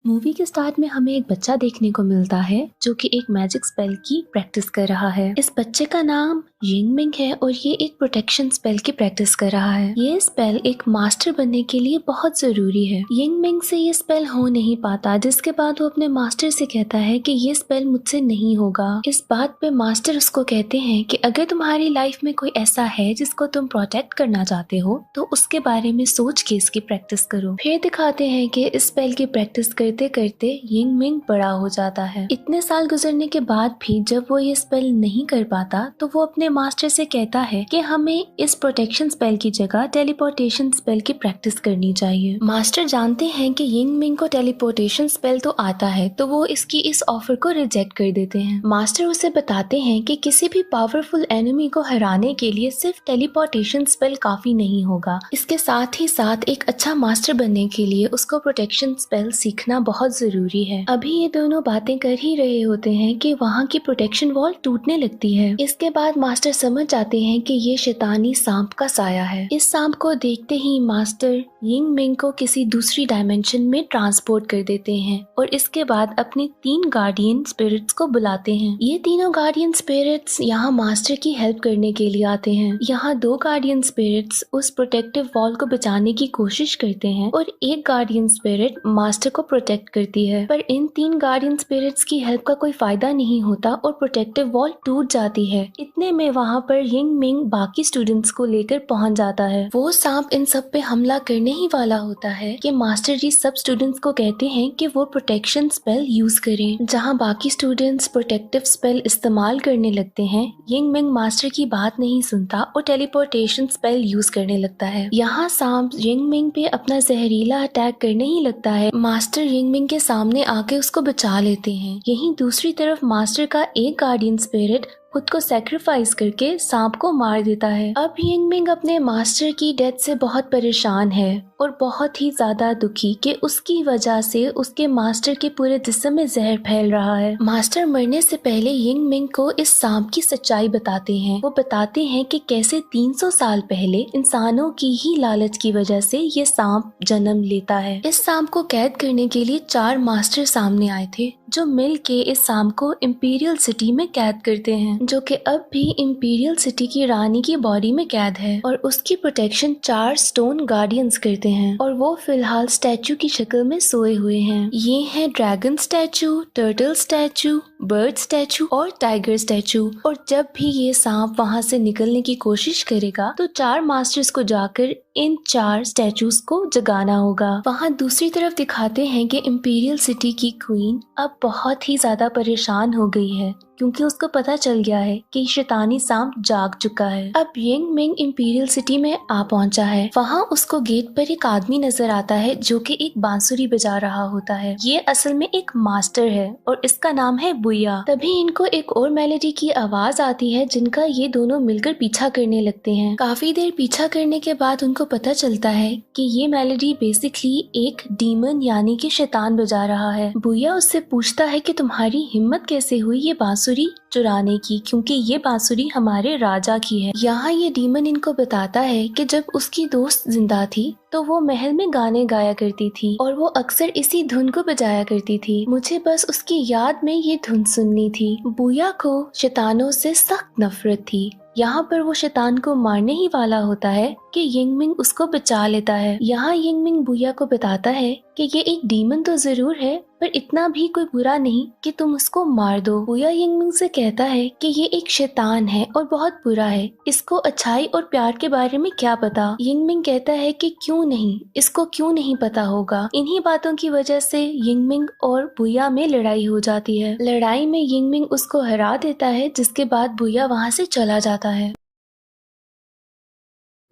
Movie के start में हमें एक बच्चा देखने को मिलता है जो कि एक मैजिक स्पेल की प्रैक्टिस कर रहा है। इस बच्चे का नाम यिंगमिंग है और ये एक प्रोटेक्शन स्पेल की प्रैक्टिस कर रहा है। ये स्पेल एक मास्टर बनने के लिए बहुत जरूरी है। यिंगमिंग से ये स्पेल हो नहीं पाता, जिसके बाद वो अपने मास्टर से कहता है कि ये स्पेल मुझसे नहीं होगा। इस बात पे मास्टर उसको कहते हैं कि अगर तुम्हारी लाइफ में कोई ऐसा है जिसको तुम प्रोटेक्ट करना चाहते हो तो उसके बारे में सोच के इसकी प्रैक्टिस करो। फिर दिखाते हैं कि इस स्पेल की प्रैक्टिस करते करते यिंगमिंग बड़ा हो जाता है। इतने साल गुजरने के बाद भी जब वो ये स्पेल नहीं कर पाता तो वो अपने मास्टर से कहता है कि हमें इस प्रोटेक्शन स्पेल की जगह टेलीपोर्टेशन स्पेल की प्रैक्टिस करनी चाहिए। मास्टर जानते हैं कि यिंगमिंग को टेलीपोर्टेशन स्पेल तो आता है, तो वो इसकी इस ऑफर को रिजेक्ट कर देते हैं। मास्टर उसे बताते हैं कि किसी भी पावरफुल एनिमी को हराने के लिए सिर्फ टेलीपोर्टेशन स्पेल काफी नहीं होगा, इसके साथ ही साथ एक अच्छा मास्टर बनने के लिए उसको प्रोटेक्शन स्पेल सीखना बहुत जरूरी है। अभी ये दोनों बातें कर ही रहे होते हैं कि वहाँ की प्रोटेक्शन वॉल टूटने लगती है। इसके बाद मास्टर समझ जाते हैं कि ये शैतानी सांप का साया है। इस सांप को देखते ही मास्टर यिंगमिंग को किसी दूसरी डायमेंशन में ट्रांसपोर्ट कर देते हैं और इसके बाद अपने 3 गार्डियन स्पिरिट्स को बुलाते हैं। ये तीनों गार्डियन स्पिरिट्स यहाँ मास्टर की हेल्प करने के लिए आते हैं। यहाँ 2 गार्डियन स्पिरिट्स उस प्रोटेक्टिव वॉल को बचाने की कोशिश करते हैं और एक गार्डियन स्पिरिट मास्टर को प्रोटेक्ट करती है, पर इन 3 गार्डियन स्पिरिट्स की हेल्प का कोई फायदा नहीं होता और प्रोटेक्टिव वॉल टूट जाती है। इतने में वहाँ पर यिंगमिंग बाकी स्टूडेंट्स को लेकर पहुँच जाता है। वो सांप इन सब पे हमला करने ही वाला होता है कि मास्टर जी सब स्टूडेंट्स को कहते हैं कि वो प्रोटेक्शन स्पेल यूज करें। जहाँ बाकी स्टूडेंट्स प्रोटेक्टिव स्पेल इस्तेमाल करने लगते हैं, यिंगमिंग मास्टर की बात नहीं सुनता और टेलीपोर्टेशन स्पेल यूज करने लगता है। यहाँ सांप यिंगमिंग पे अपना जहरीला अटैक करने ही लगता है। मास्टर यिंगमिंग के सामने आके उसको बचा लेते हैं। यहीं दूसरी तरफ मास्टर का एक गार्डियन स्पिरिट खुद को सैक्रिफाइस करके सांप को मार देता है। अब यिंगमिंग अपने मास्टर की डेथ से बहुत परेशान है और बहुत ही ज्यादा दुखी कि उसकी वजह से उसके मास्टर के पूरे जिस्म में जहर फैल रहा है। मास्टर मरने से पहले यिंगमिंग को इस सांप की सच्चाई बताते हैं। वो बताते हैं कि कैसे 300 साल पहले इंसानों की ही लालच की वजह से ये सांप जन्म लेता है। इस सांप को कैद करने के लिए 4 मास्टर सामने आए थे जो मिल के इस सांप को इंपीरियल सिटी में कैद करते हैं, जो कि अब भी इंपीरियल सिटी की रानी की बॉडी में कैद है और उसकी प्रोटेक्शन 4 स्टोन गार्डियंस करते हैं और वो फिलहाल स्टैचू की शक्ल में सोए हुए हैं। ये है dragon statue, turtle statue, bird statue और टाइगर स्टैचू। और जब भी ये सांप वहाँ से निकलने की कोशिश करेगा तो 4 मास्टर्स को जाकर इन 4 स्टैचूज को जगाना होगा। वहाँ दूसरी तरफ दिखाते हैं कि इंपीरियल सिटी की क्वीन अब बहुत ही ज्यादा परेशान हो गई है क्योंकि उसको पता चल गया है कि शैतानी सांप जाग चुका है। अब यिंगमिंग इंपीरियल सिटी में आ पहुंचा है। वहाँ उसको गेट पर एक आदमी नजर आता है जो कि एक बांसुरी बजा रहा होता है। ये असल में एक मास्टर है और इसका नाम है बुया। तभी इनको एक और मेलोडी की आवाज आती है जिनका ये दोनों मिलकर पीछा करने लगते हैं। काफी देर पीछा करने के बाद उनको पता चलता है कि ये मेलोडी बेसिकली एक डीमन यानी कि शैतान बजा रहा है। बुया उससे पूछता है कि तुम्हारी हिम्मत कैसे हुई ये बांसुरी चुराने की, क्योंकि ये बांसुरी हमारे राजा की है। यहाँ ये डीमन इनको बताता है कि जब उसकी दोस्त जिंदा थी तो वो महल में गाने गाया करती थी और वो अक्सर इसी धुन को बजाया करती थी। मुझे बस उसकी याद में ये धुन सुननी थी। बुया को शैतानों से सख्त नफरत थी। यहाँ पर वो शैतान को मारने ही वाला होता है कि यिंगमिंग उसको बचा लेता है। यहाँ यिंगमिंग बुया को बताता है कि ये एक डीमन तो जरूर है पर इतना भी कोई बुरा नहीं कि तुम उसको मार दो। बुया यिंगमिंग से कहता है कि ये एक शैतान है और बहुत बुरा है, इसको अच्छाई और प्यार के बारे में क्या पता। यिंगमिंग कहता है कि क्यों नहीं, इसको क्यों नहीं पता होगा। इन्हीं बातों की वजह से यिंगमिंग और बुया में लड़ाई हो जाती है। लड़ाई में यिंगमिंग उसको हरा देता है, जिसके बाद बुया वहाँ से चला जाता है।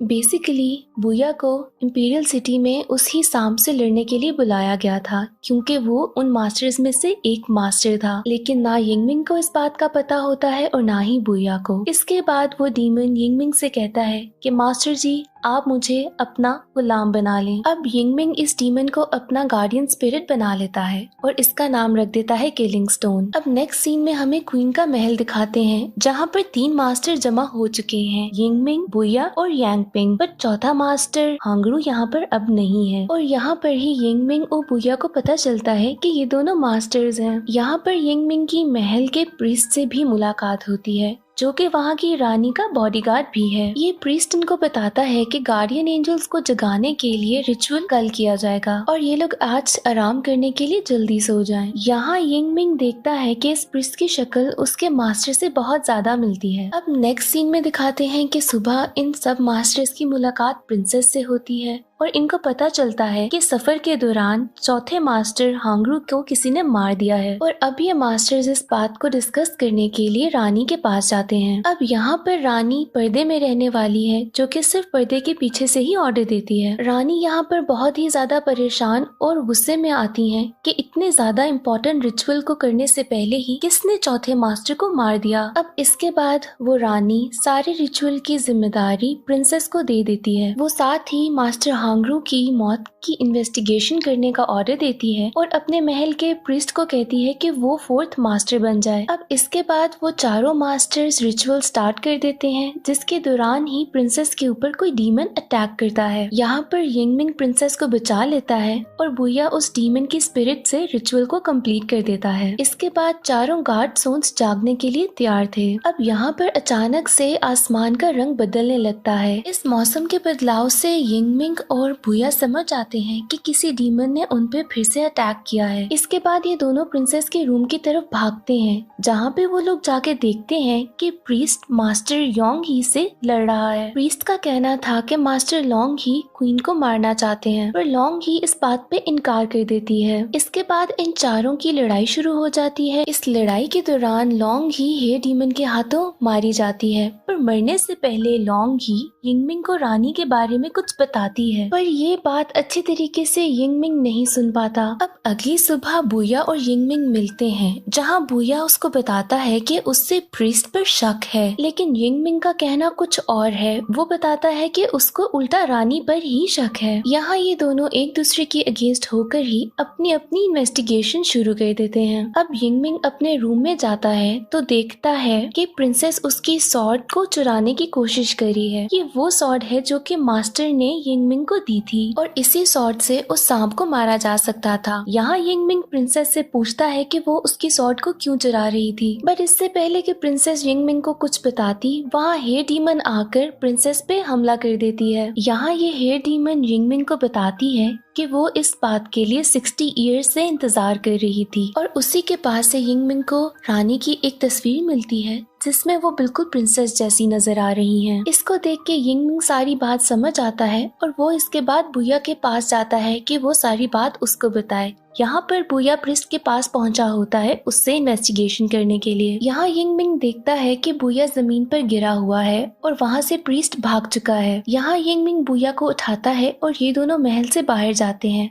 बेसिकली बुया को इंपीरियल सिटी में उसी सांप से लड़ने के लिए बुलाया गया था क्योंकि वो उन मास्टर्स में से एक मास्टर था, लेकिन ना यिंगमिंग को इस बात का पता होता है और ना ही बुया को। इसके बाद वो डीमन यिंगमिंग से कहता है कि मास्टर जी आप मुझे अपना गुलाम बना लें। अब यिंगमिंग इस डीमन को अपना गार्डियन स्पिरिट बना लेता है और इसका नाम रख देता है किलिंग स्टोन। अब नेक्स्ट सीन में हमें क्वीन का महल दिखाते हैं जहाँ पर 3 मास्टर जमा हो चुके हैं, यिंगमिंग, बुया और यांग यांगपिंग, बट चौथा मास्टर हांगरू यहाँ पर अब नहीं है। और यहाँ पर ही यिंगमिंग और बुया को पता चलता है कि ये दोनों मास्टर्स हैं। यहाँ पर यिंगमिंग की महल के प्रीस्ट से भी मुलाकात होती है, जो कि वहाँ की रानी का बॉडीगार्ड भी है। ये प्रीस्ट इनको बताता है कि गार्डियन एंजल्स को जगाने के लिए रिचुअल कल किया जाएगा और ये लोग आज आराम करने के लिए जल्दी सो जाएं। यहाँ यिंगमिंग देखता है कि इस प्रीस्ट की शक्ल उसके मास्टर से बहुत ज्यादा मिलती है। अब नेक्स्ट सीन में दिखाते हैं कि सुबह इन सब मास्टर्स की मुलाकात प्रिंसेस से होती है और इनको पता चलता है कि सफर के दौरान चौथे मास्टर हांगरू को किसी ने मार दिया है और अब ये मास्टर्स इस बात को डिस्कस करने के लिए रानी के पास जाते हैं। अब यहाँ पर रानी पर्दे में रहने वाली है, जो कि सिर्फ पर्दे के पीछे से ही ऑर्डर देती है। रानी यहाँ पर बहुत ही ज्यादा परेशान और गुस्से में आती हैं कि इतने ज्यादा इम्पोर्टेंट रिचुअल को करने से पहले ही किसने चौथे मास्टर को मार दिया। अब इसके बाद वो रानी सारे रिचुअल की जिम्मेदारी प्रिंसेस को दे देती है। वो साथ ही मास्टर हांगरू की मौत की इन्वेस्टिगेशन करने का ऑर्डर देती है और अपने महल के प्रीस्ट को कहती है कि वो फोर्थ मास्टर बन जाए। अब इसके बाद वो चारों मास्टर्स रिचुअल स्टार्ट कर देते हैं, जिसके दौरान ही प्रिंसेस के ऊपर कोई डीमन अटैक करता है। यहाँ पर यिंगमिंग प्रिंसेस को बचा लेता है और बुया उस डीमन की स्पिरिट से रिचुअल को कंप्लीट कर देता है। इसके बाद चारों गार्ड सोन्स जागने के लिए तैयार थे। अब यहाँ पर अचानक से आसमान का रंग बदलने लगता है। इस मौसम के बदलाव से यिंगमिंग और बुया समझ आते हैं कि किसी डीमन ने उन पे फिर से अटैक किया है। इसके बाद ये दोनों प्रिंसेस के रूम की तरफ भागते हैं, जहाँ पे वो लोग जाके देखते हैं कि प्रीस्ट मास्टर योंग ही से लड़ रहा है। प्रीस्ट का कहना था कि मास्टर लोंग ही क्वीन को मारना चाहते हैं, पर लोंग ही इस बात पे इनकार कर देती है। इसके बाद इन चारों की लड़ाई शुरू हो जाती है। इस लड़ाई के दौरान लोंग ही हे डीमन के हाथों मारी जाती है, पर मरने से पहले लोंग ही यिंगमिंग को रानी के बारे में कुछ बताती है, पर ये बात अच्छी तरीके से यिंगमिंग नहीं सुन पाता। अब अगली सुबह बुया और यिंगमिंग मिलते हैं, जहाँ बुया उसको बताता है कि उससे प्रीस्ट पर शक है, लेकिन यिंगमिंग का कहना कुछ और है। वो बताता है कि उसको उल्टा रानी पर ही शक है। यहाँ ये दोनों एक दूसरे के अगेंस्ट होकर ही अपनी अपनी इन्वेस्टिगेशन शुरू कर देते हैं। अब यिंगमिंग अपने रूम में जाता है तो देखता है कि प्रिंसेस उसकी सॉर्ड को चुराने की कोशिश करी है। ये वो सॉर्ड है जो कि मास्टर ने यिंगमिंग को दी थी और इसी सॉर्ड से उस सांप को मारा जा सकता था। यहाँ यिंगमिंग प्रिंसेस से पूछता है कि वो उसकी सॉर्ड को क्यों चुरा रही थी, बट इससे पहले कि प्रिंसेस यिंगमिंग को कुछ बताती, वहाँ हेयर डीमन आकर प्रिंसेस पे हमला कर देती है। यहाँ ये हेयर डीमन यिंगमिंग को बताती है कि वो इस बात के लिए 60 ईयर्स से इंतजार कर रही थी और उसी के पास से यिंगमिंग को रानी की एक तस्वीर मिलती है, जिसमें वो बिल्कुल प्रिंसेस जैसी नजर आ रही हैं। इसको देख के यिंगमिंग सारी बात समझ आता है और वो इसके बाद बुया के पास जाता है कि वो सारी बात उसको बताए। यहाँ पर बुया प्रिस्ट के पास पहुंचा होता है उससे इन्वेस्टिगेशन करने के लिए। यहाँ यिंगमिंग देखता है कि बुया जमीन पर गिरा हुआ है और वहाँ से प्रीस्ट भाग चुका है। यहाँ यिंगमिंग बुया को उठाता है और ये दोनों महल से बाहर जाते हैं।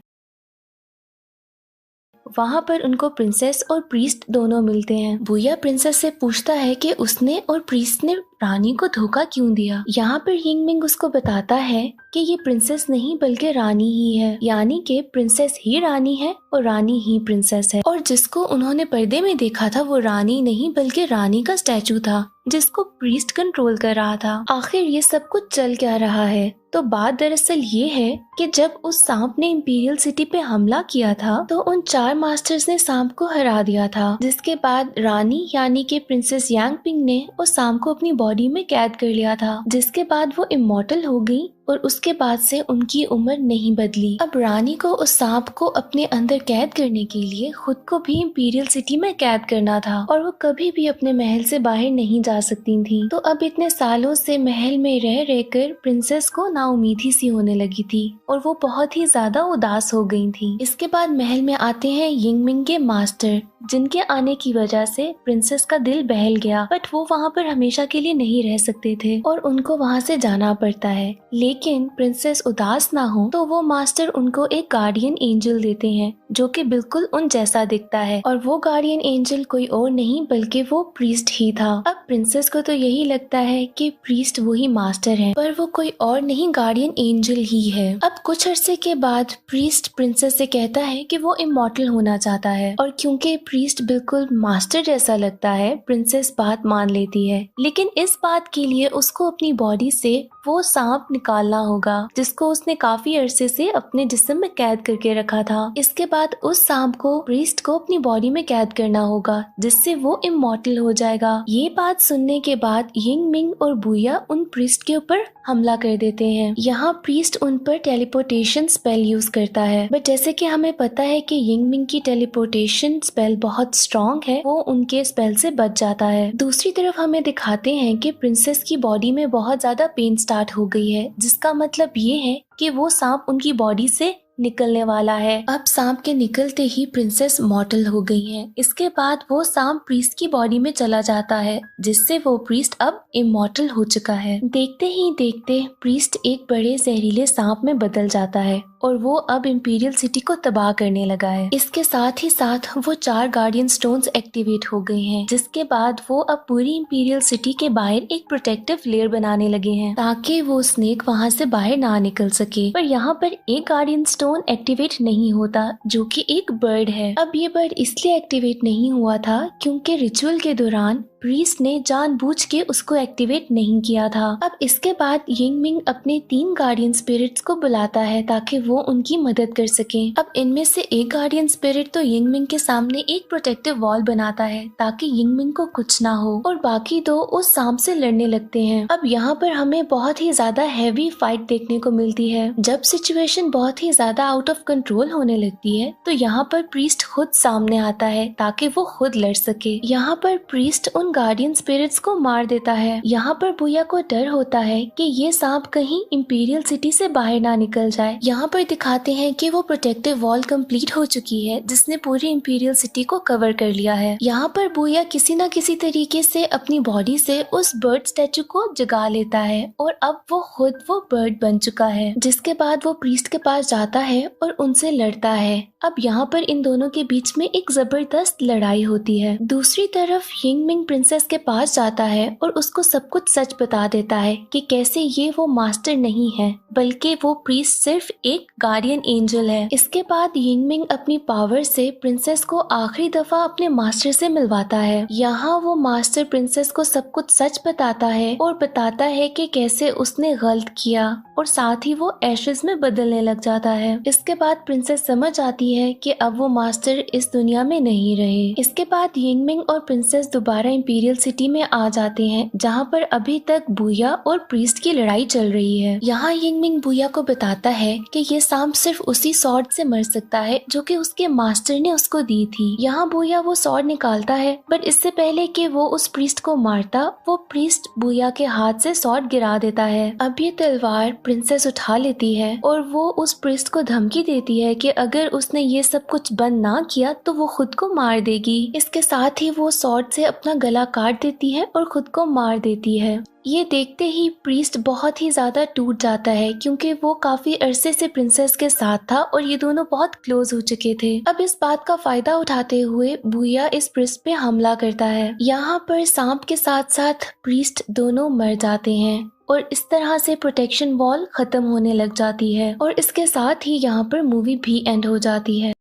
वहाँ पर उनको प्रिंसेस और प्रीस्ट दोनों मिलते हैं। बुया प्रिंसेस से पूछता है कि उसने और प्रीस्ट ने रानी को धोखा क्यों दिया। यहाँ पर यिंगमिंग उसको बताता है कि ये प्रिंसेस नहीं बल्कि रानी ही है, यानी कि प्रिंसेस ही रानी है और रानी ही प्रिंसेस है, और जिसको उन्होंने पर्दे में देखा था वो रानी नहीं बल्कि रानी का स्टैचू था जिसको प्रीस्ट कंट्रोल कर रहा था। आखिर ये सब कुछ चल क्या रहा है? तो बात दरअसल ये है कि जब उस सांप ने इंपीरियल सिटी पे हमला किया था तो उन 4 मास्टर्स ने सांप को हरा दिया था, जिसके बाद रानी यानी कि प्रिंसेस यांगपिंग ने उस सांप को अपनी बॉडी में कैद कर लिया था, जिसके बाद वो इमॉर्टल हो गई और उसके बाद से उनकी उम्र नहीं बदली। अब रानी को उस सांप को अपने अंदर कैद करने के लिए खुद को भी इंपीरियल सिटी में कैद करना था और वो कभी भी अपने महल से बाहर नहीं जा सकती थी। तो अब इतने सालों से महल में रह रहकर प्रिंसेस को नाउमीदी सी होने लगी थी और वो बहुत ही ज्यादा उदास हो गई थी। इसके बाद महल में आते हैं यिंगमिंग के मास्टर, जिनके आने की वजह से प्रिंसेस का दिल बहल गया, बट वो वहाँ पर हमेशा के लिए नहीं रह सकते थे और उनको वहाँ से जाना पड़ता है। लेकिन प्रिंसेस उदास ना हो तो वो मास्टर उनको एक गार्डियन एंजल देते हैं जो कि बिल्कुल उन जैसा दिखता है, और वो गार्डियन एंजल कोई और नहीं बल्कि वो प्रीस्ट ही था। अब प्रिंसेस को तो यही लगता है कि प्रीस्ट वही मास्टर है, पर वो कोई और नहीं गार्डियन एंजल ही है। अब कुछ अरसे के बाद प्रीस्ट प्रिंसेस से कहता है कि वो इमॉर्टल होना चाहता है, और क्योंकि प्रीस्ट बिल्कुल मास्टर जैसा लगता है, प्रिंसेस बात मान लेती है। लेकिन इस बात के लिए उसको अपनी बॉडी से वो सांप निकालना होगा जिसको उसने काफी अरसे से अपने जिस्म में कैद करके रखा था। इसके बाद उस सांप को प्रीस्ट को अपनी बॉडी में कैद करना होगा जिससे वो इमॉर्टल हो जाएगा। ये बात सुनने के बाद यिंग मिंग और बुया उन प्रीस्ट के ऊपर हमला कर देते हैं। यहाँ प्रीस्ट उन पर टेलीपोर्टेशन स्पेल यूज करता है, बट जैसे कि हमें पता है कि यिंग मिंग की टेलीपोर्टेशन स्पेल बहुत स्ट्रॉन्ग है, वो उनके स्पेल से बच जाता है। दूसरी तरफ हमें दिखाते हैं कि प्रिंसेस की बॉडी में बहुत ज्यादा पेन स्टार्ट हो गई है, जिसका मतलब ये है कि वो सांप उनकी बॉडी से निकलने वाला है। अब सांप के निकलते ही प्रिंसेस मॉर्टल हो गई है। इसके बाद वो सांप प्रीस्ट की बॉडी में चला जाता है, जिससे वो प्रीस्ट अब इमॉर्टल हो चुका है। देखते ही देखते प्रीस्ट एक बड़े जहरीले सांप में बदल जाता है और वो अब इंपीरियल सिटी को तबाह करने लगा है। इसके साथ ही साथ वो 4 गार्डियन स्टोन्स एक्टिवेट हो गए हैं, जिसके बाद वो अब पूरी इंपीरियल सिटी के बाहर एक प्रोटेक्टिव लेयर बनाने लगे हैं ताकि वो स्नेक वहाँ से बाहर ना निकल सके। पर यहाँ पर एक गार्डियन स्टोन एक्टिवेट नहीं होता, जो कि एक बर्ड है। अब ये बर्ड इसलिए एक्टिवेट नहीं हुआ था क्योंकि रिचुअल के दौरान प्रीस्ट ने जानबूझ के उसको एक्टिवेट नहीं किया था। अब इसके बाद यिंग मिंग अपने 3 गार्डियन स्पिरिट्स को बुलाता है ताकि वो उनकी मदद कर सके। अब इनमें से एक गार्डियन स्पिरिट तो यिंग मिंग के सामने एक प्रोटेक्टिव वॉल बनाता है ताकि यिंग मिंग को कुछ ना हो, और बाकी 2 उस सांप से लड़ने लगते हैं। अब यहाँ पर हमें बहुत ही ज्यादा हैवी फाइट देखने को मिलती है। जब सिचुएशन बहुत ही ज्यादा आउट ऑफ कंट्रोल होने लगती है तो यहाँ पर प्रीस्ट खुद सामने आता है ताकि वो खुद लड़ सके। यहाँ पर प्रीस्ट उन गार्डियन स्पिरिट्स को मार देता है। यहाँ पर बुया को डर होता है कि ये सांप कहीं इंपीरियल सिटी से बाहर ना निकल जाए। यहाँ पर दिखाते हैं कि वो प्रोटेक्टिव वॉल कंप्लीट हो चुकी है जिसने पूरी इंपीरियल सिटी को कवर कर लिया है। यहाँ पर बुया किसी न किसी तरीके से अपनी बॉडी से उस बर्ड स्टैचू को जगा लेता है और अब वो खुद वो बर्ड बन चुका है, जिसके बाद वो प्रीस्ट के पास जाता है और उनसे लड़ता है। अब यहाँ पर इन दोनों के बीच में एक जबरदस्त लड़ाई होती है। दूसरी तरफ यिंग मिंग प्रिंसेस के पास जाता है और उसको सब कुछ सच बता देता है कि कैसे ये वो मास्टर नहीं है बल्कि वो प्रीस्ट सिर्फ एक गार्डियन एंजल है। इसके बाद यिंग मिंग अपनी पावर से प्रिंसेस को आखिरी दफा अपने मास्टर से मिलवाता है। यहाँ वो मास्टर प्रिंसेस को सब कुछ सच बताता है और बताता है कि कैसे उसने गलत किया, और साथ ही वो एशेज में बदलने लग जाता है। इसके बाद प्रिंसेस समझ आती है कि अब वो मास्टर इस दुनिया में नहीं रहे। इसके बाद यिंग मिंग और प्रिंसेस दोबारा इंपीरियल सिटी में आ जाते हैं जहाँ पर अभी तक बुया और प्रीस्ट की लड़ाई चल रही है। यहाँ यिंग मिंग बुया को बताता है कि ये सांप सिर्फ उसी सॉर्ड से मर सकता है जो कि उसके मास्टर ने उसको दी थी। यहाँ बुया वो सॉर्ड निकालता है, बट इससे पहले कि वो उस प्रीस्ट को मारता, वो प्रीस्ट बुया के हाथ से सॉर्ड गिरा देता है। अब ये तलवार प्रिंसेस उठा लेती है और वो उस प्रीस्ट को धमकी देती है कि अगर उसने ये सब कुछ बंद ना किया तो वो खुद को मार देगी। इसके साथ ही वो सॉर्ड से अपना गला काट देती है और खुद को मार देती है। ये देखते ही प्रीस्ट बहुत ही ज्यादा टूट जाता है क्योंकि वो काफी अरसे से प्रिंसेस के साथ था और ये दोनों बहुत क्लोज हो चुके थे। अब इस बात का फायदा उठाते हुए बुया इस प्रीस्ट पे हमला करता है। यहाँ पर सांप के साथ साथ प्रीस्ट दोनों मर जाते हैं और इस तरह से प्रोटेक्शन वॉल खत्म होने लग जाती है, और इसके साथ ही यहाँ पर मूवी भी एंड हो जाती है।